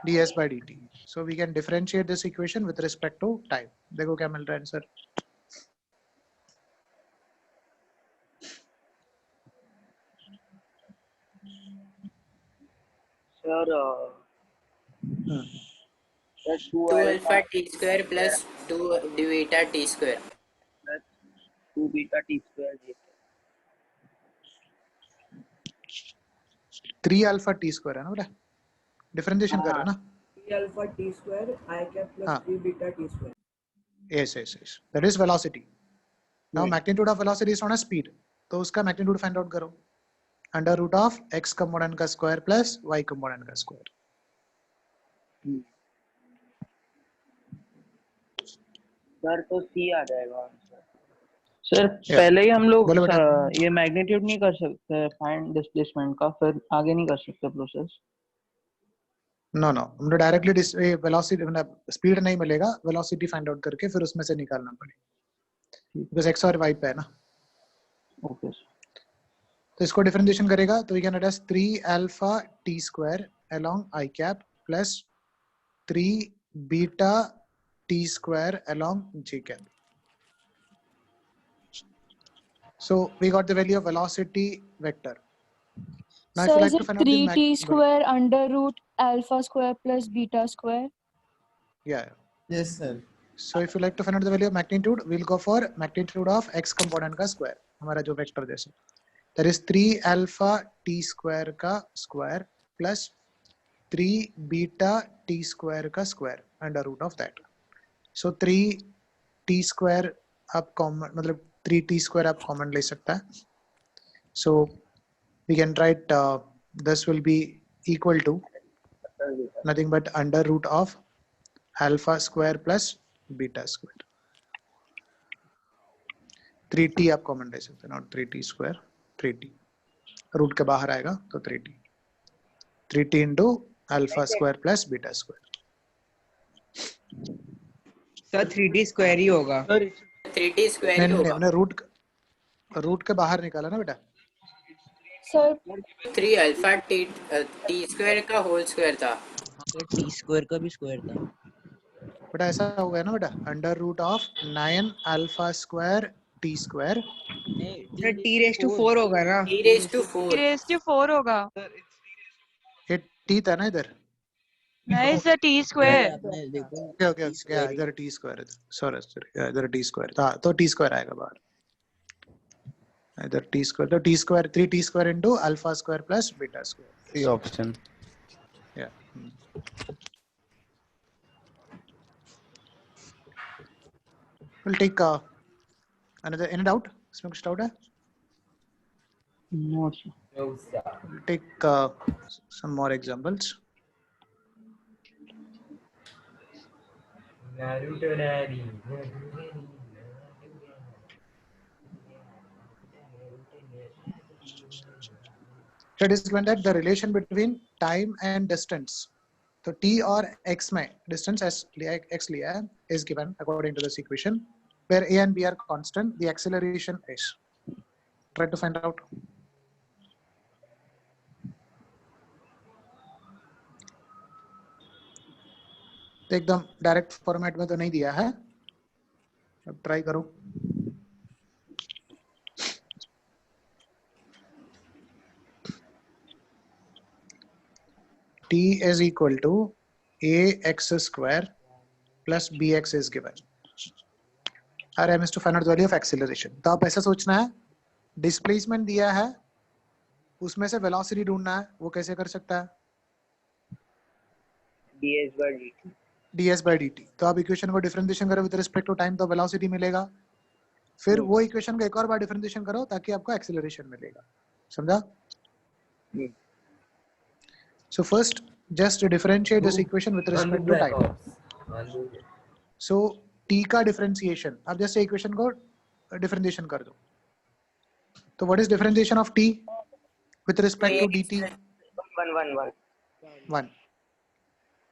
ds by dt. So we can differentiate this equation with respect to time. देखो क्या मिल रहा है answer. Sir that's 2 alpha t square plus 2 beta t square. plus 2 beta t square. 3 alpha t square है ना बेटा, डिफरेंशिएशन कर रहा है ना. 3 alpha t square I cap plus 3 beta t square. Yes. That is velocity. Now magnitude of velocity is known as speed. तो उसका magnitude find out करो. Under root of x component का square plus y component का square. Sir तो c आ जाएगा answer. Sir पहले ही हम लोग ये मैग्नीट्यूड नहीं कर सकते फाइंड डिस्प्लेसमेंट का, फिर आगे नहीं कर सकते प्रोसेस. नो हम लोग डायरेक्टली वेलोसिटी मतलब स्पीड नहीं मिलेगा, वेलोसिटी फाइंड आउट करके फिर उसमें से निकालना पड़ेगा, बिकॉज़ x और y पे है ना. ओके. तो इसको डिफरेंशिएशन करेगा तो we can write as 3 alpha t square along i cap plus 3 beta t square along j cap. So we got the value of velocity vector. Now So if you is like to it find out the 3t square under root alpha square plus beta square? Yeah. Yes sir. So if you like to find out the value of magnitude, we'll go for magnitude of x component का square. हमारा जो vector जैसे. That is 3 alpha t square का square plus 3 beta t square का square under root of that. So 3 t square आप common मतलब 3t square आप common ले सकता है. So we can write this will be equal to nothing but under root of alpha square plus beta square. 3t आप common ले सकते हैं, not 3t square, 3t root के बाहर आएगा तो 3t into alpha square plus beta square. Sir 3D square ही होगा. 3t स्क्वायर ही नहीं होगा. हमने रूट के बाहर निकाला ना बेटा. सर 3 अल्फा टी स्क्वायर का होल स्क्वायर था. टी स्क्वायर का भी स्क्वायर था बेटा. ऐसा हो गया ना बेटा, under root of 9 alpha square T square. Sir t raised to 4 होगा ना. t raised to 4 होगा. ये टी था ना इधर. नहीं सर टी स्क्वायर. ओके इधर टी स्क्वायर है. सॉरी इधर टी स्क्वायर था तो टी स्क्वायर आएगा बाहर. इधर टी स्क्वायर तो T square 3t square into alpha square plus beta square. C option. या we'll take another. Any doubt? इसमें कुछ doubt है? No, sir. We'll take some more examples. So it is given that the relation between time and distance, so t और x में distance as x लिया है, is given according to this equation where a and b are constant. The acceleration is. Try to find out. तो एकदम direct format में तो नहीं दिया है, अब ट्राई करो. t is equal to ax square plus bx is given. RM is to find out the value of acceleration. तो आप ऐसा सोचना है, डिस्प्लेसमेंट दिया है, उसमें से वेलोसिटी ढूंढना है. वो कैसे कर सकता है? ds by dt. तो आप इक्वेशन को डिफरेंशिएशन करो विद रिस्पेक्ट टू टाइम तो वेलोसिटी मिलेगा. फिर वो इक्वेशन को एक और बार डिफरेंशिएशन करो ताकि आपको एक्सेलरेशन मिलेगा. समझा? So first, just differentiate this equation with respect to time. So t का differentiation, आप जैसे equation को differentiation कर दो. तो what is differentiation of t with respect to dt?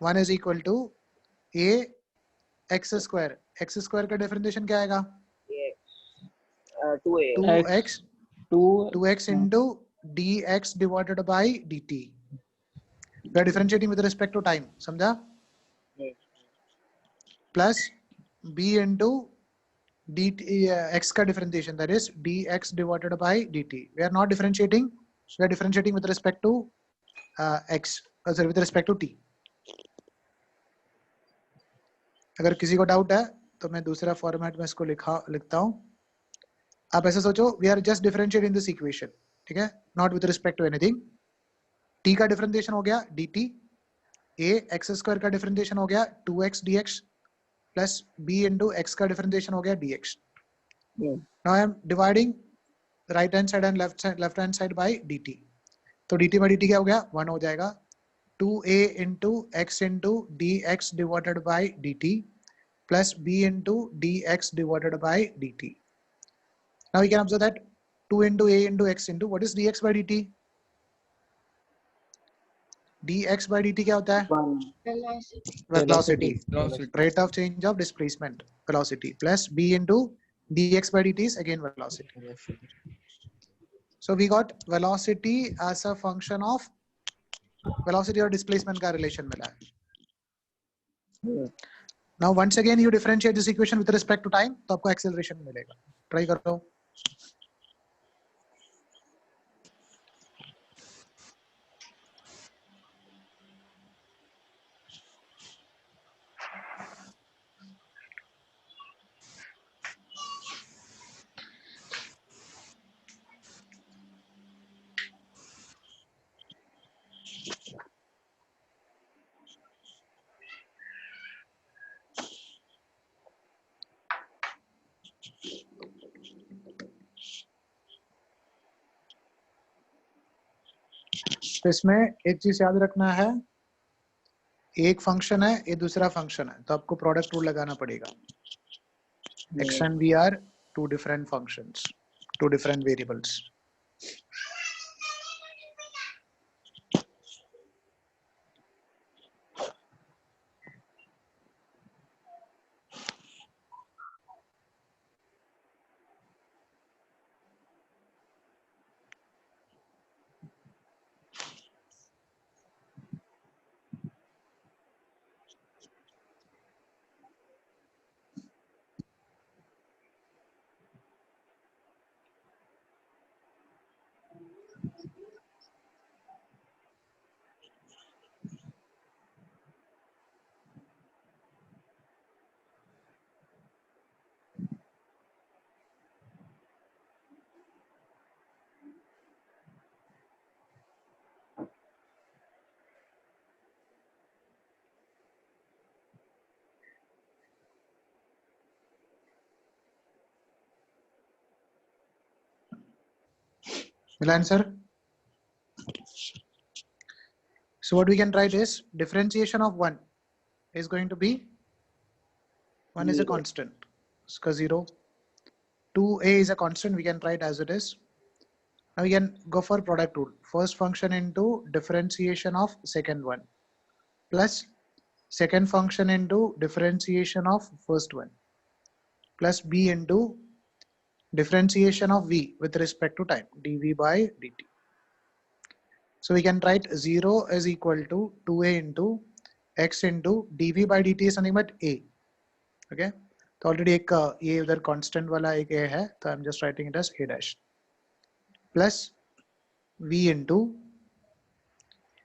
1 is equal to a x square. x square का differentiation क्या आएगा? 2x into dx divided by dt. We are differentiating with respect to time. समझा? Plus b into dt x का differentiation, that is dx divided by dt. We are not differentiating. We are differentiating with respect to x. Sorry, with respect to t. अगर किसी को doubt है तो मैं दूसरा format में इसको लिखता हूँ. आप ऐसा सोचो, we are just differentiating this equation. ठीक है? Not with respect to anything. t का डिफरेंशिएशन हो गया dt, a x स्क्वायर का डिफरेंशिएशन हो गया 2x dx plus b into x का डिफरेंशिएशन हो गया dx. Now I am dividing right hand side and left hand side by dt. तो dt by dt क्या हो गया? 1 हो जाएगा. 2a into x into dx divided by dt plus b into dx divided by dt. Now we can observe that 2 into a into x into what is dx by dt? dx by dt क्या होता है? Velocity. Rate of change of displacement, velocity, plus b into dx by dt is again velocity. So we got velocity as a function of velocity or displacement का relation मिला है. Now once again you differentiate this equation with respect to time, तो आपको acceleration मिलेगा. Try करो. So इसमें एक चीज याद रखना है, एक फंक्शन है, ये दूसरा फंक्शन है, तो आपको प्रोडक्ट रूल लगाना पड़ेगा. X and V are two different functions, two different variables. Will answer? So what we can write is differentiation of 1 is going to be 1 is a constant, so 0. 2a is a constant, we can write as it is. Now we can go for product rule. First function into differentiation of second one plus second function into differentiation of first one plus b into differentiation of v with respect to time, dv by dt. So we can write 0 is equal to 2a into x into dv by dt is nothing but a. Okay, तो already एक ये उधर constant वाला एक a है, तो I'm just writing it as a dash plus v into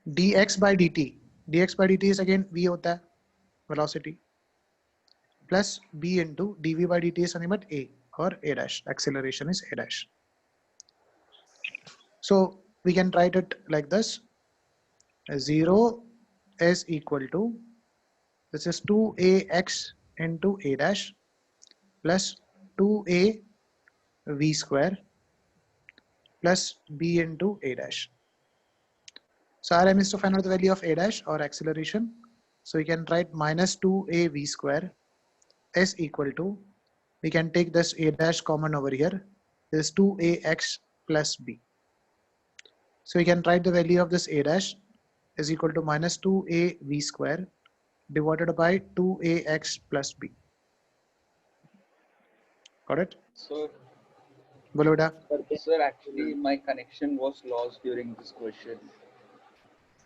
dx by dt. dx by dt is again v होता है, velocity, plus b into dv by dt is nothing but a or a dash. Acceleration is a dash. So we can write it like this: 0 is equal to, this is 2ax into a dash plus 2a v square plus b into a dash. So RM is to find out the value of a dash or acceleration. So we can write minus 2a v square is equal to, we can take this a dash common over here, this is 2ax plus b. So we can write the value of this a dash is equal to minus 2a v square divided by 2ax plus b. Got it? So, Bolo beta. sir, actually my connection was lost during this question.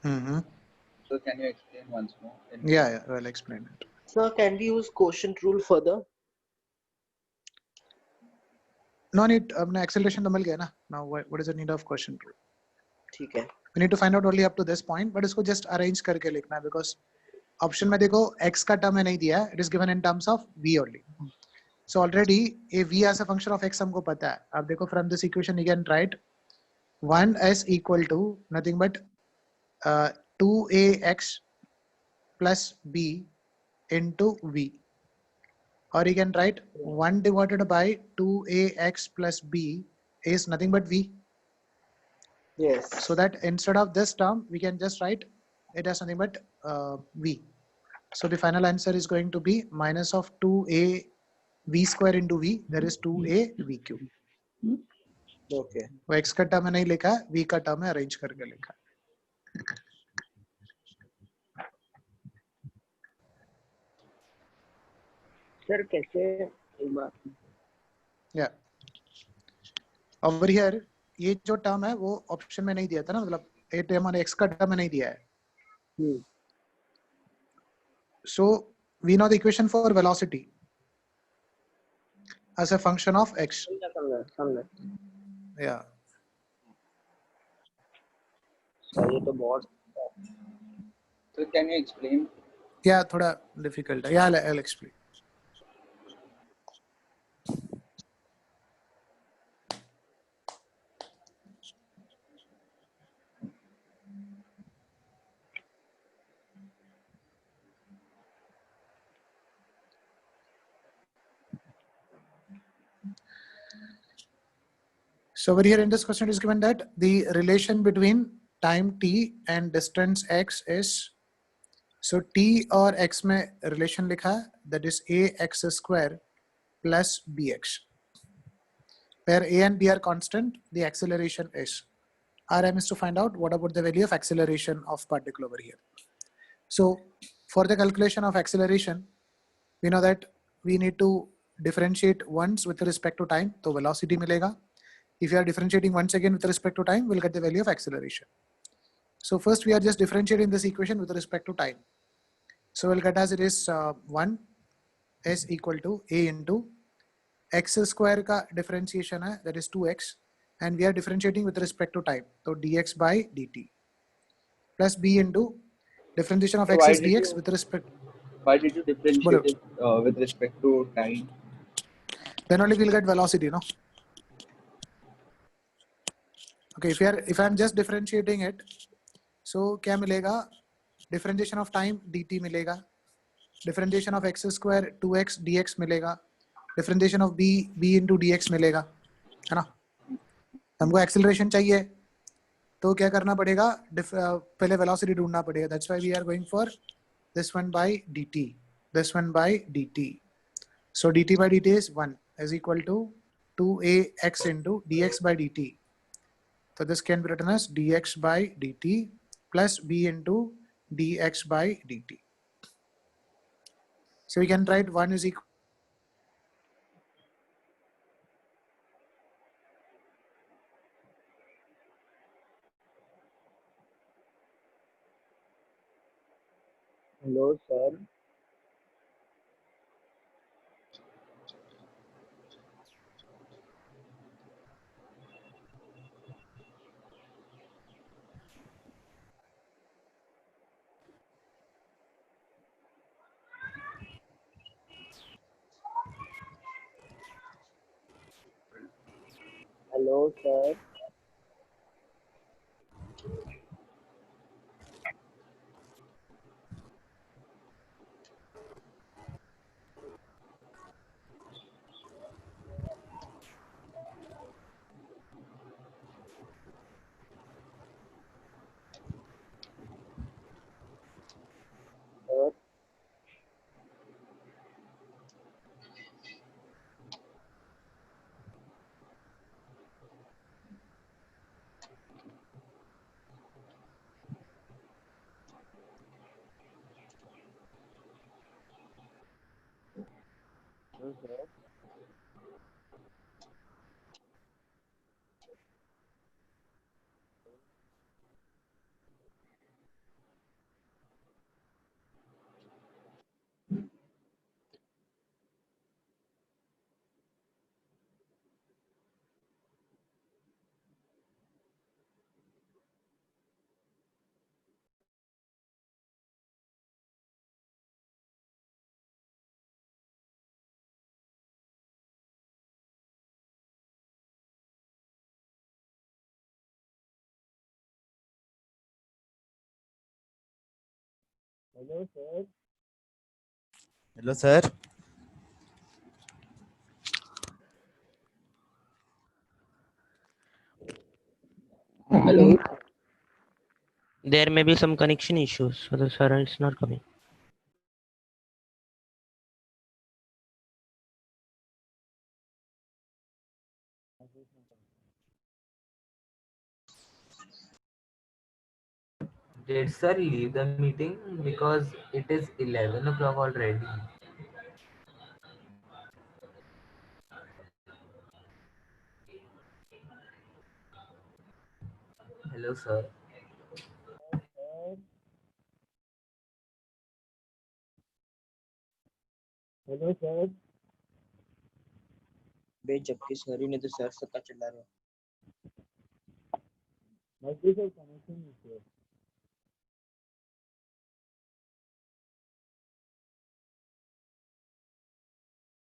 So can you explain once more? Yeah, I'll explain it. Sir, can we use quotient rule further? No need. अपने acceleration तो मिल गया ना. Now what is the need of quotient rule? ठीक है. We need to find out only up to this point, but इसको just arrange करके लिखना है, because option में देखो x का term है नहीं दिया है. It is given in terms of v only. So already a v as a function of x हमको पता है. अब देखो from this equation you can write 1 is equal to nothing but 2ax plus b into v, or you can write 1 divided by 2ax plus b is nothing but v. Yes. So that instead of this term we can just write it as nothing but v. So the final answer is going to be minus of 2a v square into v, there is 2a v cube. Okay. वो x का term है नहीं लिखा है, v का term है arrange करके लिखा है. सर कैसे एक बार? Yeah. Over here ये जो टर्म है वो ऑप्शन में नहीं दिया था ना, मतलब a टर्म और x का टर्म में नहीं दिया है. So we know the equation for velocity as a function of x. Yeah. ये तो बहुत. So can you explain? Yeah, थोड़ा difficult है. Yeah, I'll explain. So over here in this question it is given that the relation between time t and distance x is, so t और x में relation लिखा है, that is ax square plus bx, where a and b are constant, the acceleration is. Our aim is to find out what about the value of acceleration of particle over here. So for the calculation of acceleration, we know that we need to differentiate once with respect to time, so velocity milega. If you are differentiating once again with respect to time, we'll get the value of acceleration. So first we are just differentiating this equation with respect to time. So we'll get as it is 1 is equal to a into x square का differentiation है, that is 2x, and we are differentiating with respect to time, so dx by dt plus b into differentiation of So x is dx with respect. Why did you differentiate it with respect to time? Then only we'll get velocity, no? Okay, if I'm just differentiating it, so क्या मिलेगा? Differentiation of time dt मिलेगा, differentiation of x square 2x dx मिलेगा, differentiation of b into dx मिलेगा, है ना? हमको acceleration चाहिए, तो क्या करना पड़ेगा? पहले velocity ढूंढना पड़ेगा. That's why we are going for this one by dt, this one by dt. So dt by dt is 1 is equal to 2ax into dx by dt. So this can be written as dx by dt plus b into dx by dt. So we can write 1 is equal. Hello, sir. Hello, sir. Sir. Hello, sir. Hello, sir. Hello, sir. Hello. There may be some connection issues, so the sir is not coming. Did sir leave the meeting because it is 11 o'clock already? Hello, sir. Hello, sir. बे जबकि sir ही ने तो sir का चिल्ला रहे हैं. Must be some connection issue.